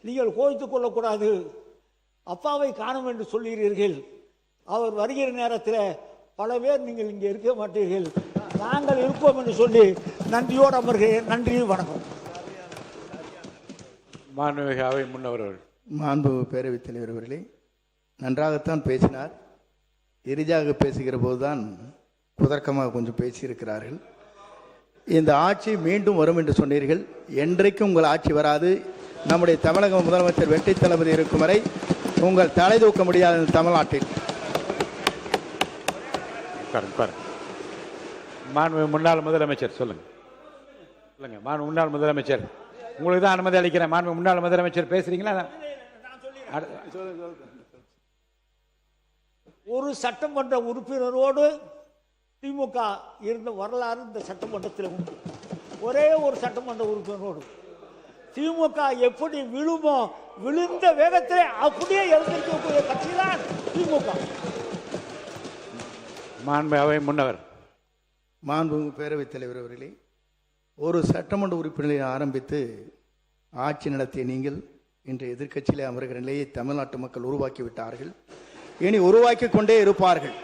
நீங்கள் கோபித்துக் கொள்ளக்கூடாது. அப்பாவை காணும் என்று சொல்கிறீர்கள். அவர் வருகிற நேரத்தில் பல பேர் நீங்கள் இங்கே இருக்க மாட்டீர்கள், நாங்கள் இருப்போம் என்று சொல்லி நன்றியோடு அமர்கிறேன். நன்றி, வணக்கம். மாண்புமிகு அவை முன்னவர்கள். மாண்புமிகு பேரவைத் தலைவர் அவர்களே, நன்றாகத்தான் பேசினார். எரிதாக பேசுகிற போதுதான் குதர்க்கமாக கொஞ்சம் பேசியிருக்கிறார்கள். இந்த ஆட்சி மீண்டும் வரும் என்று சொன்னீர்கள். என்றைக்கும் உங்கள் ஆட்சி வராது. நம்முடைய தமிழக முதலமைச்சர் வெற்றி தளபதி இருக்கும் வரை உங்கள் தலை தூக்க முடியாது இந்த தமிழ்நாட்டில். மாண்புமிகு முன்னாள் முதலமைச்சர் சொல்லுங்க. சொல்லுங்க மாண்பு முன்னாள் முதலமைச்சர், உங்களுக்கு தான் அனுமதி அளிக்கிறேன். மாண்பு முன்னாள் முதலமைச்சர் பேசுறீங்களா? ஒரு சட்டமன்ற உறுப்பினரோடு திமுக இருந்த வரலாறு இந்த சட்டமன்றத்தில் உண்டு. ஒரே ஒரு சட்டமன்ற உறுப்பினரோடு திமுக எப்படி விழுமோ விழுந்த வேகத்திலே அப்படியே எழுந்திருக்கக்கூடிய கட்சி தான் திமுக. மாண்பு அவை முன்னவர். மாண்புமிகு பேரவைத் தலைவர் அவர்களே, ஒரு சட்டமன்ற உறுப்பினரை ஆரம்பித்து ஆட்சி நடத்திய நீங்கள் இன்று எதிர்க்கட்சியிலே அமர்கிற நிலையை தமிழ்நாட்டு மக்கள் உருவாக்கி விட்டார்கள். இனி உருவாக்கி கொண்டே இருப்பார்கள்.